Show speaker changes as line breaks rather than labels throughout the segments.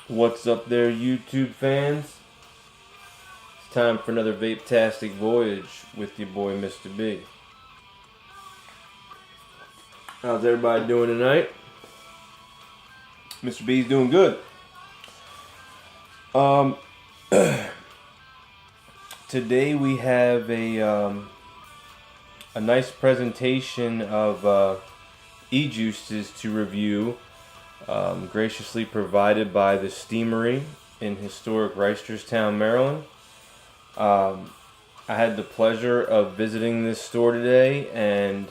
What's up there, YouTube fans? It's time for another vape-tastic voyage with your boy, Mr. B. How's everybody doing tonight? Mr. B's doing good. Today we have a nice presentation of e-juices to review, graciously provided by the Steamery in historic Reisterstown, Maryland. I had the pleasure of visiting this store today, and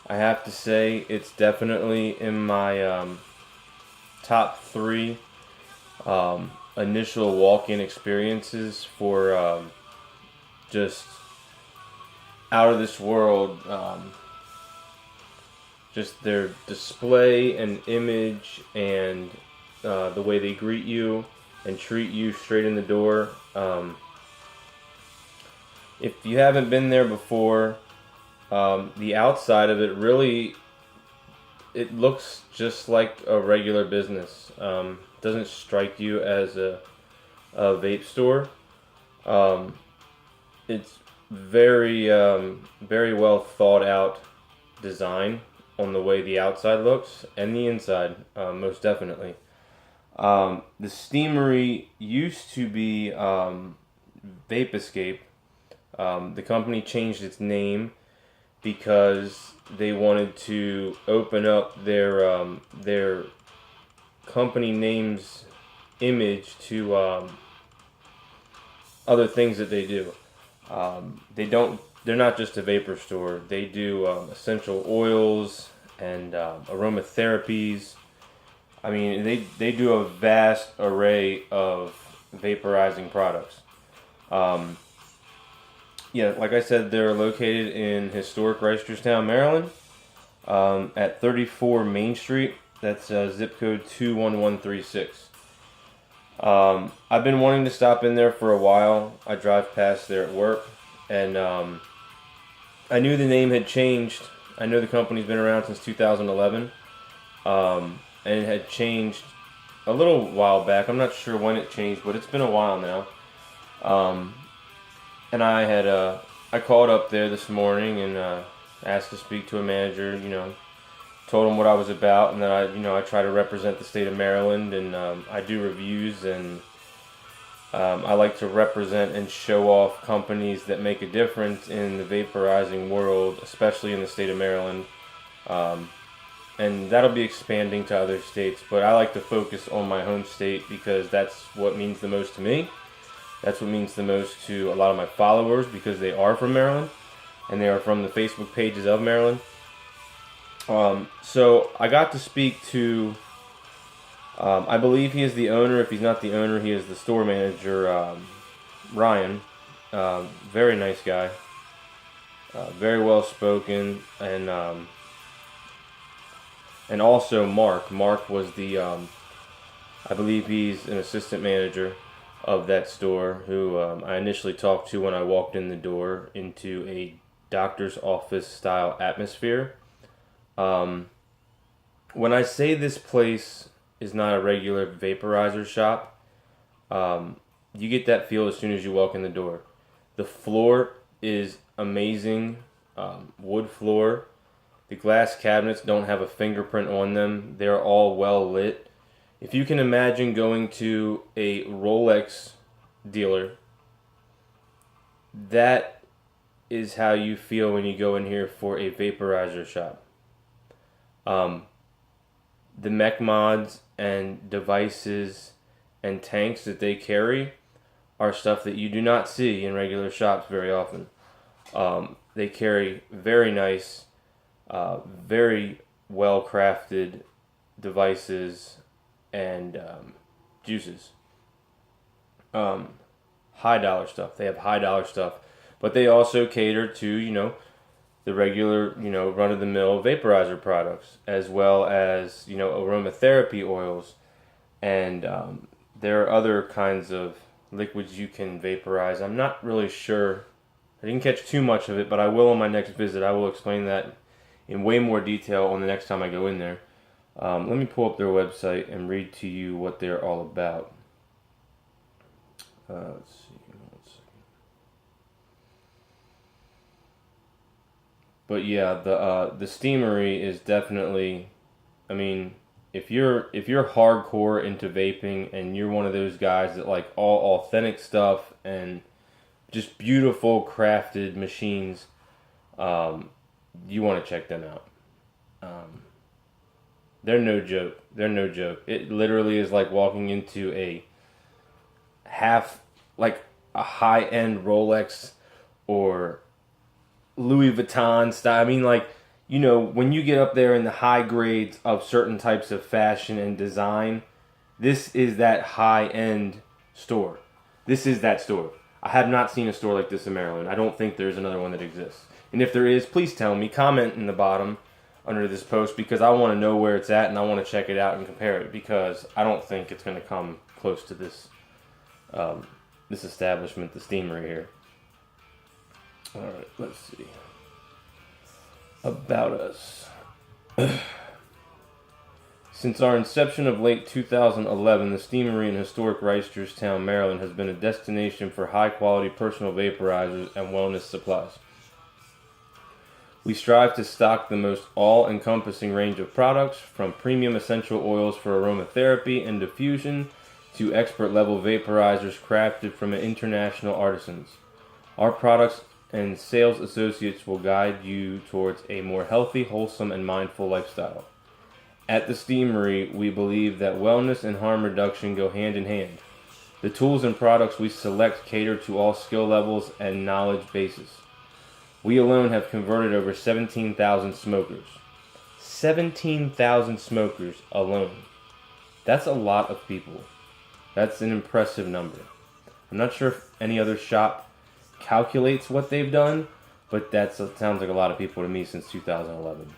I have to say it's definitely in my top 3 initial walk-in experiences for just out of this world. Just their display and image and the way they greet you and treat you straight in the door. If you haven't been there before, the outside of it really, it looks just like a regular business. Doesn't strike you as a vape store. It's very well thought out design on the way the outside looks and the inside, most definitely. The Steamery used to be Vape Escape. The company changed its name because they wanted to open up their company name's image to other things that they do. They're not just a vapor store. They do essential oils and aromatherapies. I mean, they do a vast array of vaporizing products. Yeah, like I said, they're located in historic Reisterstown, Maryland, at 34 Main Street. That's zip code 21136. I've been wanting to stop in there for a while. I drive past there at work, and I knew the name had changed. I know the company's been around since 2011, and it had changed a little while back. I'm not sure when it changed, but it's been a while now. And I called up there this morning and asked to speak to a manager. Told him what I was about, and that I try to represent the state of Maryland, and I do reviews, and I like to represent and show off companies that make a difference in the vaporizing world, especially in the state of Maryland. And that'll be expanding to other states, but I like to focus on my home state because that's what means the most to me. That's what means the most to a lot of my followers, because they are from Maryland and they are from the Facebook pages of Maryland. So I got to speak to, I believe he is the owner. If he's not the owner, he is the store manager, Ryan. Very nice guy, very well spoken, and also Mark. Mark was the, I believe he's an assistant manager of that store, who I initially talked to when I walked in the door into a doctor's office style atmosphere. When I say this place is not a regular vaporizer shop, you get that feel as soon as you walk in the door. The floor is amazing, wood floor. The glass cabinets don't have a fingerprint on them. They're all well lit. If you can imagine going to a Rolex dealer, that is how you feel when you go in here for a vaporizer shop. The mech mods and devices and tanks that they carry are stuff that you do not see in regular shops very often. They carry very nice, very well crafted devices and juices. High dollar stuff. They have high dollar stuff, but they also cater to the regular run of the mill vaporizer products, as well as aromatherapy oils, and there are other kinds of liquids you can vaporize. I'm not really sure. I didn't catch too much of it, but I will on my next visit. I will explain that in way more detail on the next time I go in there. Let me pull up their website and read to you what they're all about. Let's see. One second. But yeah, the Steamery is definitely. I mean, if you're hardcore into vaping and you're one of those guys that like all authentic stuff and just beautiful crafted machines, you want to check them out. They're no joke. They're no joke. It literally is like walking into a high-end Rolex or Louis Vuitton style. I mean, like, you know, when you get up there in the high grades of certain types of fashion and design, this is that high-end store. This is that store. I have not seen a store like this in Maryland. I don't think there's another one that exists. And if there is, please tell me. Comment in the bottom under this post, because I want to know where it's at and I want to check it out and compare it, because I don't think it's going to come close to this this establishment, the Steamery here. Alright, let's see. About us. Since our inception of late 2011, the Steamery in historic Reisterstown, Maryland has been a destination for high-quality personal vaporizers and wellness supplies. We strive to stock the most all-encompassing range of products, from premium essential oils for aromatherapy and diffusion to expert-level vaporizers crafted from international artisans. Our products and sales associates will guide you towards a more healthy, wholesome, and mindful lifestyle. At the Steamery, we believe that wellness and harm reduction go hand in hand. The tools and products we select cater to all skill levels and knowledge bases. We alone have converted over 17,000 smokers. 17,000 smokers alone. That's a lot of people. That's an impressive number. I'm not sure if any other shop calculates what they've done, but that sounds like a lot of people to me since 2011.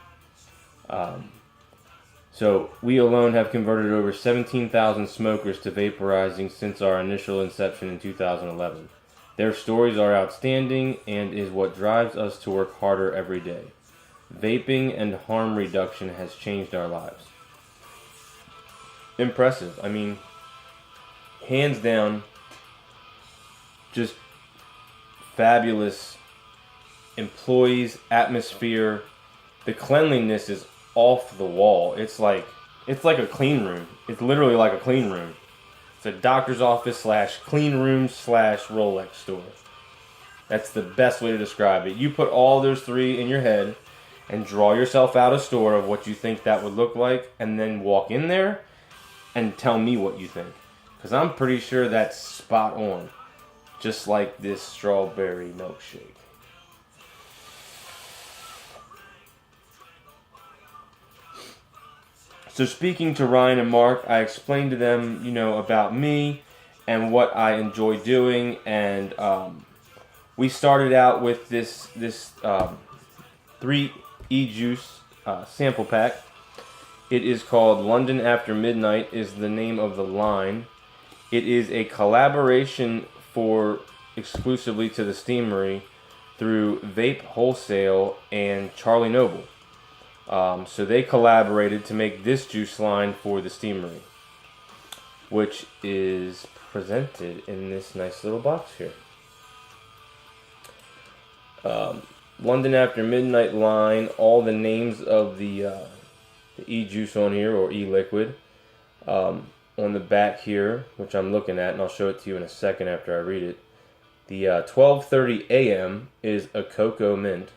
So we alone have converted over 17,000 smokers to vaporizing since our initial inception in 2011. Their stories are outstanding and is what drives us to work harder every day. Vaping and harm reduction has changed our lives. Impressive. I mean, hands down, just fabulous employees, atmosphere. The cleanliness is off the wall. It's like a clean room. It's literally like a clean room. It's a doctor's office / clean room / Rolex store. That's the best way to describe it. You put all those three in your head and draw yourself out a store of what you think that would look like, and then walk in there and tell me what you think. Because I'm pretty sure that's spot on. Just like this strawberry milkshake. So speaking to Ryan and Mark, I explained to them, about me and what I enjoy doing, and we started out with this 3 e-juice sample pack. It is called London After Midnight is the name of the line. It is a collaboration exclusively to the Steamery through Vape Wholesale and Charlie Noble. So they collaborated to make this juice line for the Steamery, which is presented in this nice little box here. London After Midnight line, all the names of the e-juice on here, or e-liquid, on the back here, which I'm looking at, and I'll show it to you in a second after I read it. The 12:30 a.m. is a cocoa mint.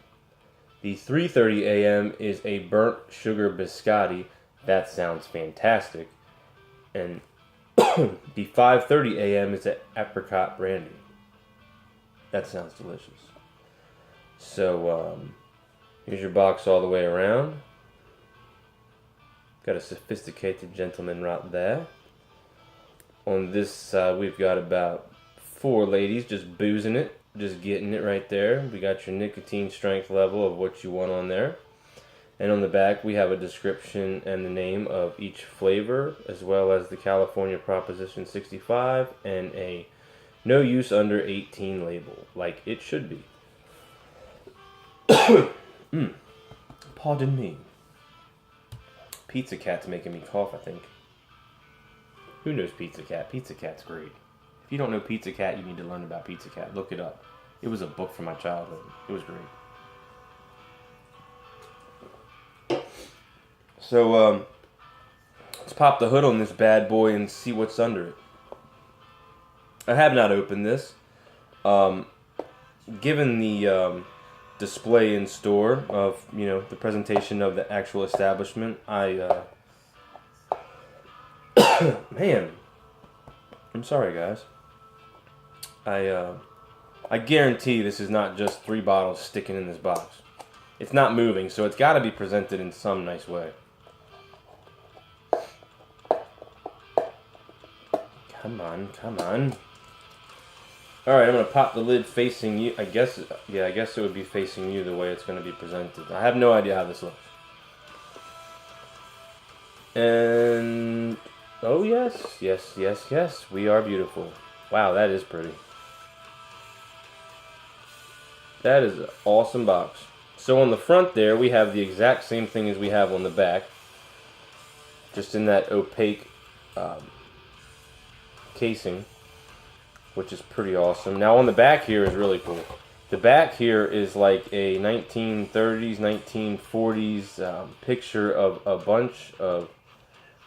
The 3:30 a.m. is a burnt sugar biscotti. That sounds fantastic. And the 5:30 a.m. is an Apricot Brandy. That sounds delicious. So, here's your box all the way around. Got a sophisticated gentleman right there. On this side, we've got about 4 ladies just boozing it. Just getting it right there. We got your nicotine strength level of what you want on there. And on the back, we have a description and the name of each flavor, as well as the California Proposition 65 and a no use under 18 label, like it should be. Pardon me. Pizza Cat's making me cough, I think. Who knows Pizza Cat? Pizza Cat's great. If you don't know Pizza Cat, you need to learn about Pizza Cat. Look it up. It was a book from my childhood. It was great. So, let's pop the hood on this bad boy and see what's under it. I have not opened this. Given the display in store of, the presentation of the actual establishment, man, I'm sorry, guys. I guarantee this is not just 3 bottles sticking in this box. It's not moving, so it's got to be presented in some nice way. Come on, come on. Alright, I'm going to pop the lid facing you. I guess it would be facing you the way it's going to be presented. I have no idea how this looks. And, oh yes, yes, yes, yes, we are beautiful. Wow, that is pretty. That is an awesome box. So on the front there, we have the exact same thing as we have on the back. Just in that opaque casing, which is pretty awesome. Now on the back here is really cool. The back here is like a 1930s, 1940s picture of a bunch of,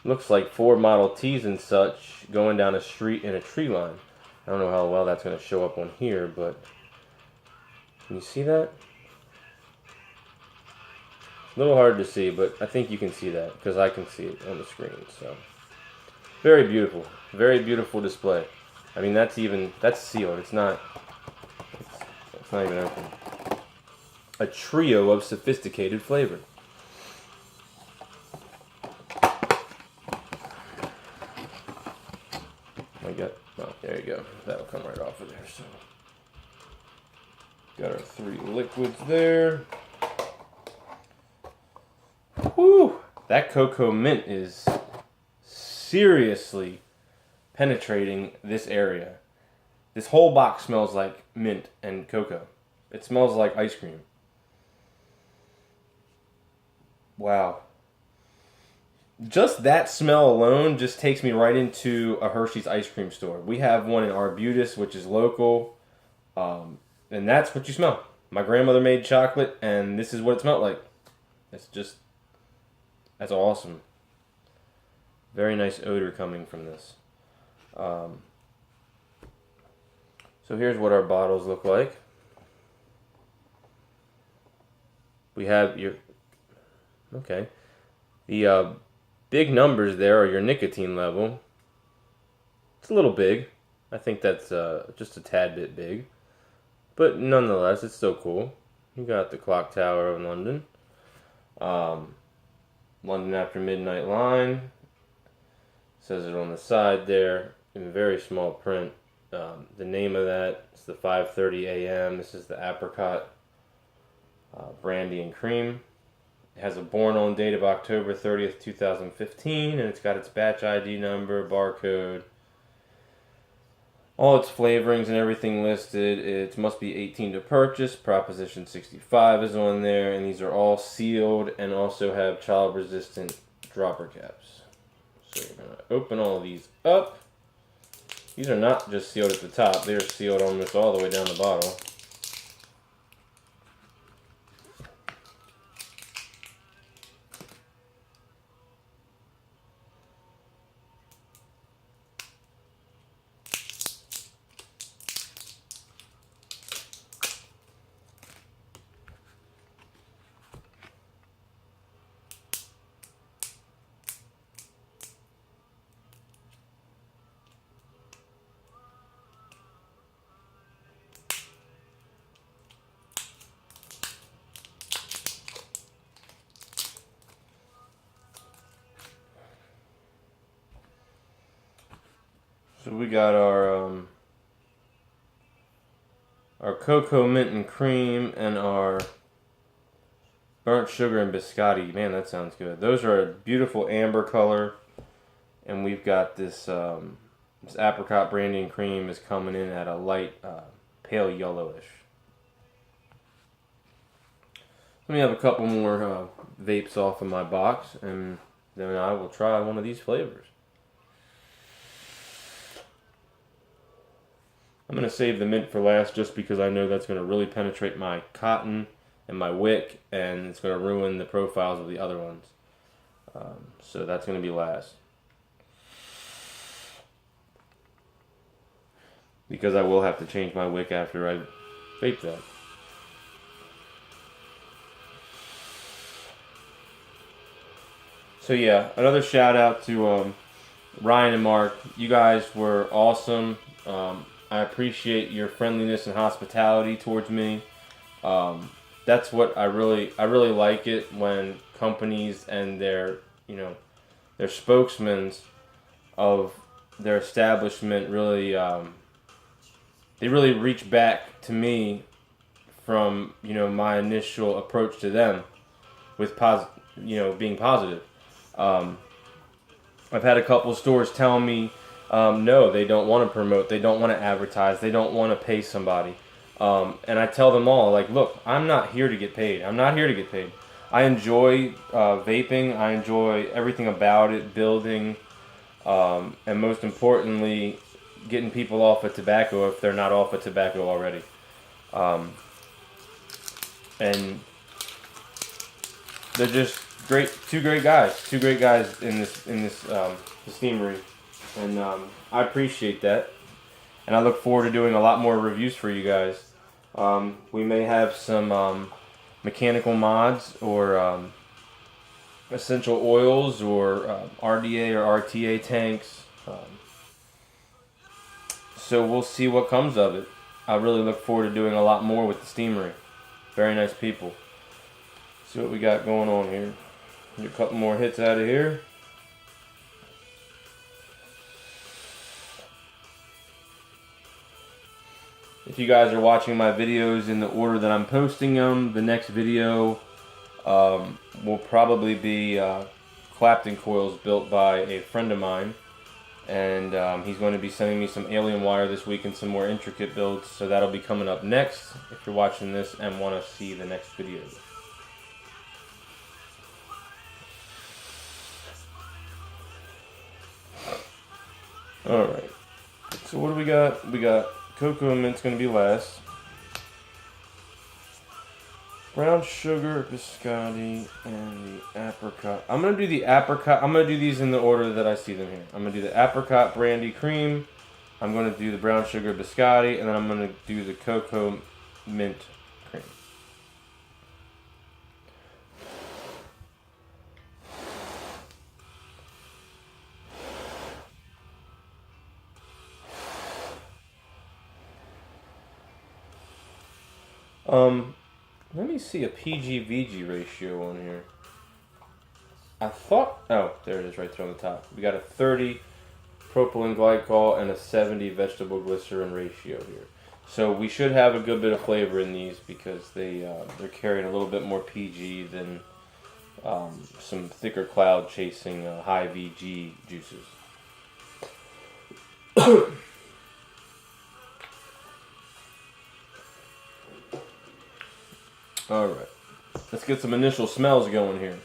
looks like Ford Model Ts and such, going down a street in a tree line. I don't know how well that's going to show up on here, but can you see that? A little hard to see, but I think you can see that because I can see it on the screen. So very beautiful display. I mean, that's sealed. It's not even open. A trio of sophisticated flavor. Oh, there you go. That'll come right off of there. So, got our 3 liquids there. Whew! That cocoa mint is seriously penetrating this area. This whole box smells like mint and cocoa. It smells like ice cream. Wow. Just that smell alone just takes me right into a Hershey's ice cream store. We have one in Arbutus, which is local, and that's what you smell. My grandmother made chocolate, and this is what it smelled like. That's awesome. Very nice odor coming from this. So here's what our bottles look like. We have the big numbers there are your nicotine level. It's a little big. I think that's just a tad bit big. But nonetheless, it's still cool. You got the clock tower of London. London After Midnight line. Says it on the side there in very small print. The name of that is the 5:30 a.m. This is the Apricot Brandy and Cream. It has a born on date of October 30th, 2015, and it's got its batch ID number, barcode, all its flavorings and everything listed. It must be 18 to purchase. Proposition 65 is on there, and these are all sealed and also have child-resistant dropper caps. So we're going to open all of these up. These are not just sealed at the top. They're sealed almost all the way down the bottle. So we got our cocoa mint and cream and our burnt sugar and biscotti. Man, that sounds good. Those are a beautiful amber color, and we've got this this apricot brandy and cream is coming in at a light pale yellowish. Let me have a couple more vapes off of my box, and then I will try one of these flavors. I'm going to save the mint for last just because I know that's going to really penetrate my cotton and my wick, and it's going to ruin the profiles of the other ones. So that's going to be last. Because I will have to change my wick after I vape that. So yeah, another shout out to Ryan and Mark. You guys were awesome. I appreciate your friendliness and hospitality towards me. That's what I really like it when companies and their spokesmen of their establishment really they really reach back to me from my initial approach to them with being positive. I've had a couple of stores tell me no, they don't want to promote, they don't want to advertise, they don't want to pay somebody. And I tell them all, like, look, I'm not here to get paid. I'm not here to get paid. I enjoy vaping. I enjoy everything about it, building, and most importantly, getting people off of tobacco if they're not off of tobacco already. And they're just two great guys in this steamery, and I appreciate that. And I look forward to doing a lot more reviews for you guys. We may have some mechanical mods or essential oils or RDA or RTA tanks. So we'll see what comes of it. I really look forward to doing a lot more with the steamery. Very nice people. See what we got going on here. Get a couple more hits out of here. If you guys are watching my videos in the order that I'm posting them, the next video will probably be Clapton coils built by a friend of mine. And he's going to be sending me some alien wire this week and some more intricate builds. So that'll be coming up next if you're watching this and want to see the next video. Alright. So what do we got? We got cocoa and mint's going to be last. Brown sugar, biscotti, and the apricot. I'm going to do the apricot. I'm going to do these in the order that I see them here. I'm going to do the apricot brandy cream. I'm going to do the brown sugar biscotti. And then I'm going to do the cocoa mint cream. Let me see a PG-VG ratio on here. I thought, oh, there it is right there on the top. We got a 30 propylene glycol and a 70 vegetable glycerin ratio here. So we should have a good bit of flavor in these because they're carrying a little bit more PG than some thicker cloud chasing high VG juices. Alright, let's get some initial smells going here.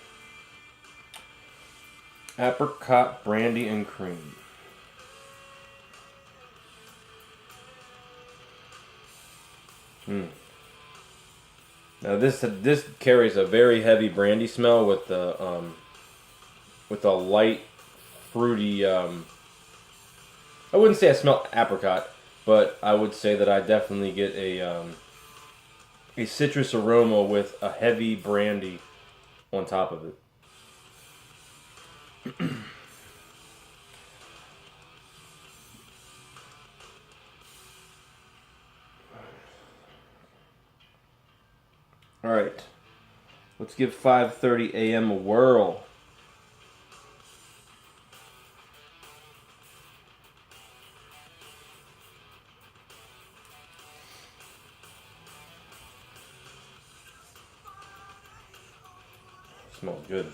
Apricot brandy and cream. Now this carries a very heavy brandy smell with a light fruity. I wouldn't say I smell apricot, but I would say that I definitely get a citrus aroma with a heavy brandy on top of it. All right, let's give 5:30 a.m. a whirl. Smells good.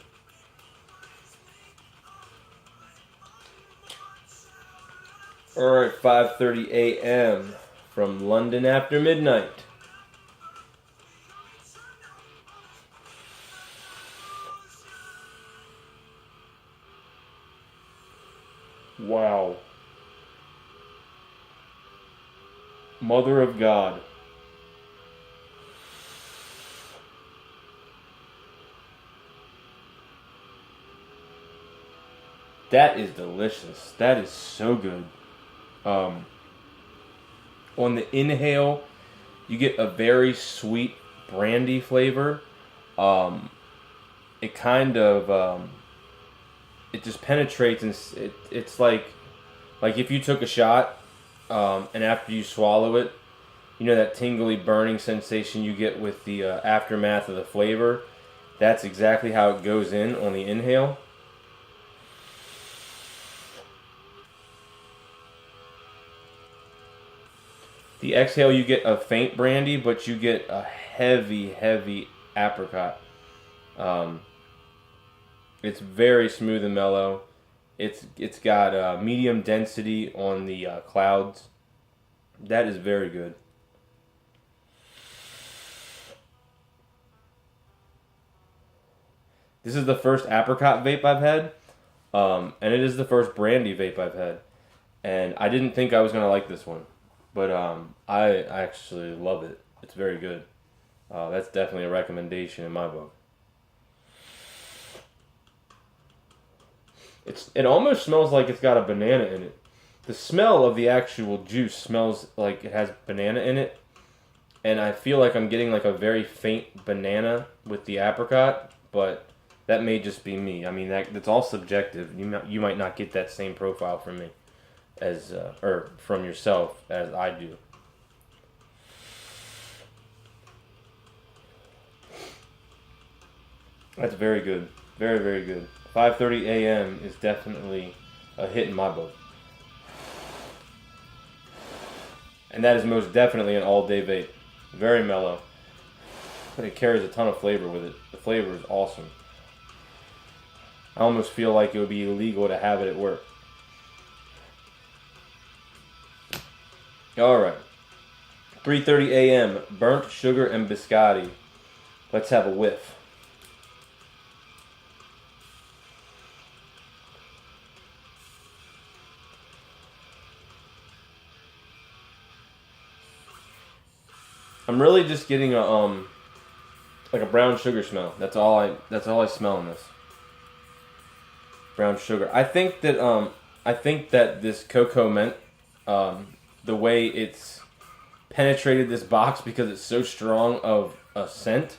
Alright, 5:30 a.m. from London After Midnight. Wow. Mother of God. That is delicious. That is so good. On the inhale, you get a very sweet brandy flavor. It kind of it just penetrates, and it's like if you took a shot, and after you swallow it, you know that tingly burning sensation you get with the aftermath of the flavor. That's exactly how it goes in on the inhale. The exhale, you get a faint brandy, but you get a heavy, heavy apricot. It's very smooth and mellow. It's got medium density on the clouds. That is very good. This is the first apricot vape I've had, and it is the first brandy vape I've had. And I didn't think I was gonna like this one, but I actually love it. It's very good. That's definitely a recommendation in my book. It almost smells like it's got a banana in it. The smell of the actual juice smells like it has banana in it, and I feel like I'm getting like a very faint banana with the apricot, but that may just be me. I mean, that's all subjective. You might not get that same profile from me as or from yourself as I do. That's very good. Very, very good. 5:30 a.m. is definitely a hit in my book. And that is most definitely an all-day vape. Very mellow. It carries a ton of flavor with it. The flavor is awesome. I almost feel like it would be illegal to have it at work. Alright. 3:30 a.m. Burnt sugar and biscotti. Let's have a whiff. I'm really just getting a like a brown sugar smell. That's all I smell in this. Brown sugar. I think that this cocoa mint, the way it's penetrated this box because it's so strong of a scent,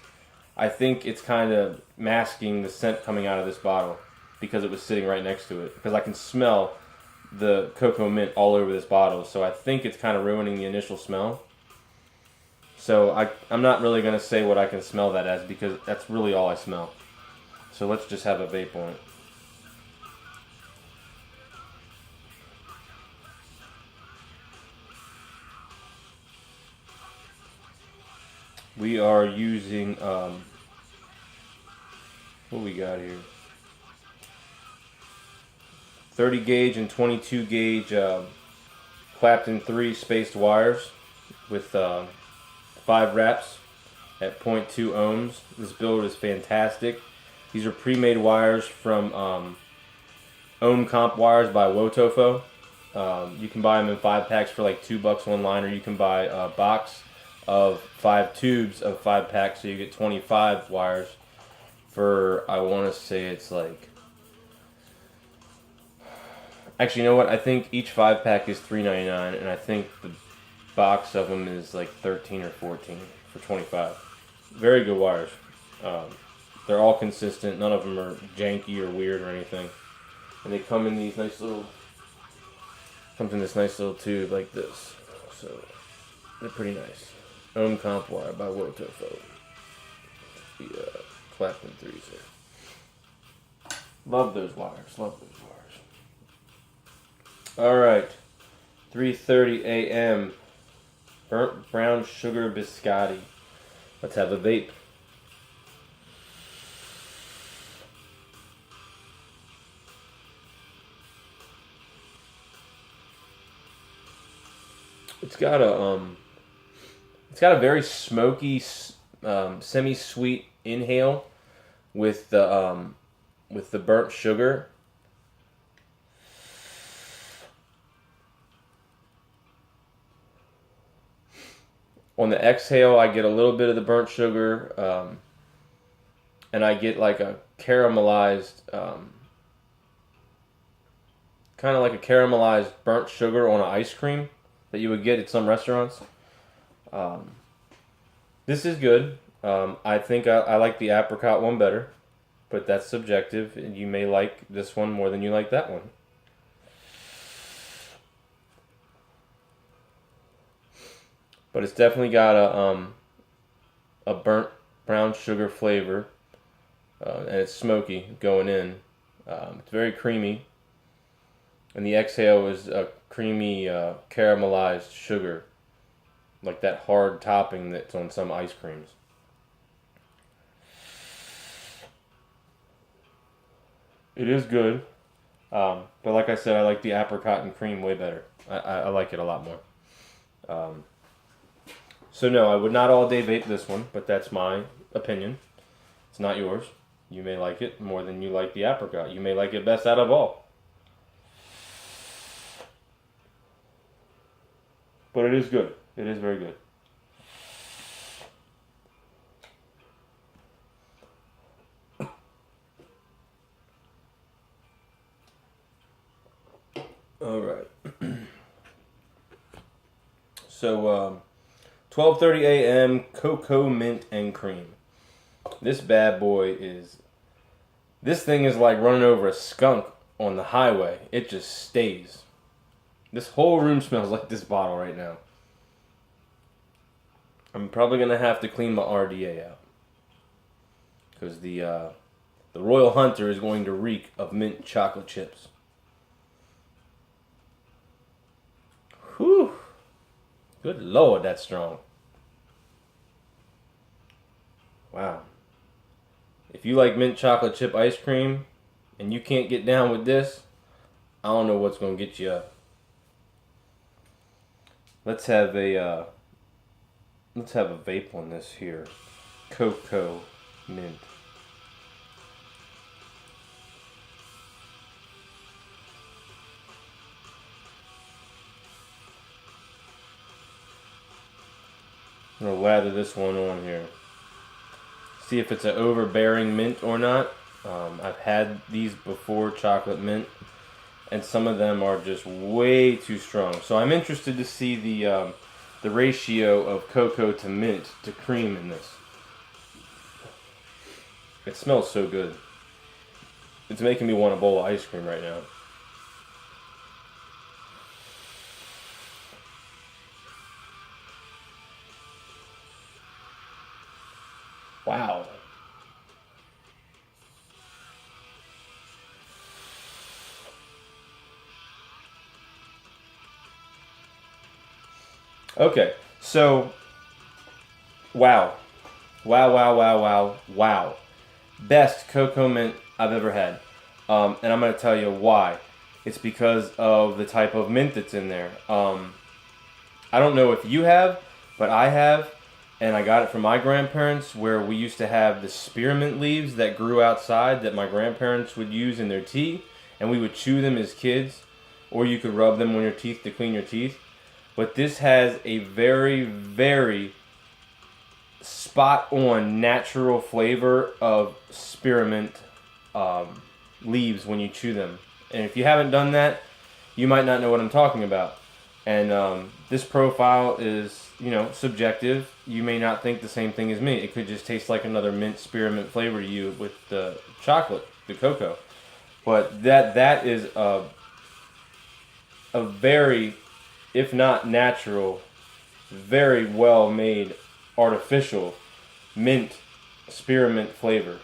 I think it's kind of masking the scent coming out of this bottle because it was sitting right next to it. Because I can smell the cocoa mint all over this bottle, so I think it's kind of ruining the initial smell. So I'm not really going to say what I can smell that as because that's really all I smell. So let's just have a vape on it. We are using, what we got here? 30 gauge and 22 gauge Clapton 3 spaced wires with 5 wraps at 0.2 ohms. This build is fantastic. These are pre-made wires from Ohm Comp Wires by Wotofo. You can buy them in 5 packs for like $2 online, or you can buy a box of 5 tubes of 5 packs, so you get 25 wires for, I want to say it's like, actually, you know what? I think each 5 pack is $3.99, and I think the box of them is like 13 or 14 for 25. Very good wires. They're all consistent. None of them are janky or weird or anything. And they come in these nice little, comes in this nice little tube like this. So they're pretty nice. Ohm Comp Wire by Wotofo. The Clapton 3s there. Love those wires. Love those wires. Alright. 3:30 a.m. Burnt brown sugar biscotti. Let's have a vape. It's got a very smoky, semi-sweet inhale with the burnt sugar. On the exhale, I get a little bit of the burnt sugar, and I get like a caramelized, kind of like a caramelized burnt sugar on an ice cream that you would get at some restaurants. This is good. I think I like the apricot one better, but that's subjective. And you may like this one more than you like that one. But it's definitely got a burnt brown sugar flavor, and it's smoky going in. It's very creamy, and the exhale is a creamy caramelized sugar, like that hard topping that's on some ice creams. It is good, but like I said, I like the apricot and cream way better. I like it a lot more. So no, I would not all day vape this one, but that's my opinion. It's not yours. You may like it more than you like the apricot. You may like it best out of all. But it is good. It is very good. All right. So, 12:30 a.m. cocoa mint and cream. This bad boy is. This thing is like running over a skunk on the highway. It just stays. This whole room smells like this bottle right now. I'm probably gonna have to clean my RDA out because the Royal Hunter is going to reek of mint chocolate chips. Whew. Good Lord, that's strong. Wow. If you like mint chocolate chip ice cream and you can't get down with this, I don't know what's going to get you up. Let's have a vape on this here. Cocoa mint. I'm going to lather this one on here. See if it's an overbearing mint or not. I've had these before, chocolate mint, and some of them are just way too strong. So I'm interested to see the ratio of cocoa to mint to cream in this. It smells so good. It's making me want a bowl of ice cream right now. Wow. Okay, so, wow. Wow. Best cocoa mint I've ever had. And I'm going to tell you why. It's because of the type of mint that's in there. I don't know if you have, but I have. And I got it from my grandparents, where we used to have the spearmint leaves that grew outside that my grandparents would use in their tea, and we would chew them as kids, or you could rub them on your teeth to clean your teeth. But this has a very, very spot-on natural flavor of spearmint leaves when you chew them. And if you haven't done that, you might not know what I'm talking about. And this profile is, subjective. You may not think the same thing as me. It could just taste like another mint spearmint flavor to you with the chocolate, the cocoa. But that is a very, if not natural, very well made artificial mint spearmint flavor.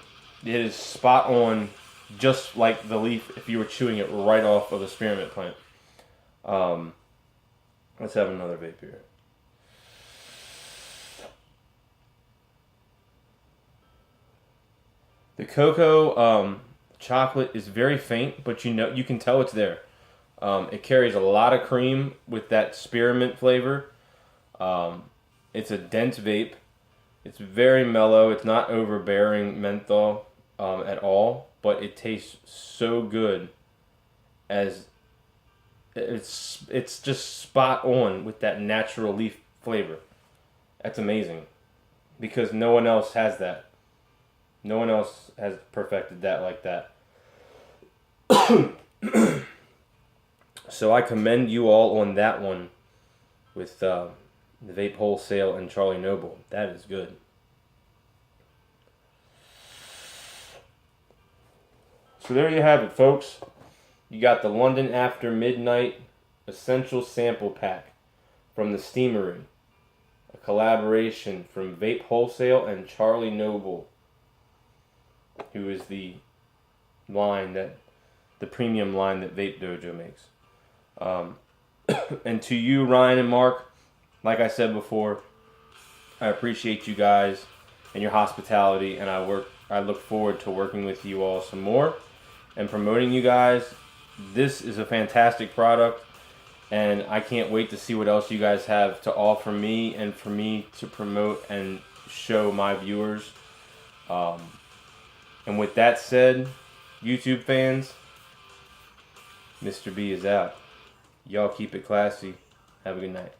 It is spot on, just like the leaf if you were chewing it right off of a spearmint plant. Let's have another vape here. The cocoa chocolate is very faint, but you can tell it's there. It carries a lot of cream with that spearmint flavor. It's a dense vape. It's very mellow. It's not overbearing menthol at all, but it tastes so good. As it's just spot on with that natural leaf flavor. That's amazing. Because no one else has that. No one else has perfected that like that. So I commend you all on that one with the Vape Wholesale and Charlie Noble. That is good. So there you have it, folks. You got the London After Midnight Essential Sample Pack from the Steamery. A collaboration from Vape Wholesale and Charlie Noble, who is the premium line that Vape Dojo makes. And to you, Ryan and Mark, like I said before, I appreciate you guys and your hospitality, and I look forward to working with you all some more and promoting you guys. This is a fantastic product, and I can't wait to see what else you guys have to offer me and for me to promote and show my viewers. And with that said, YouTube fans, Mr. B is out. Y'all keep it classy. Have a good night.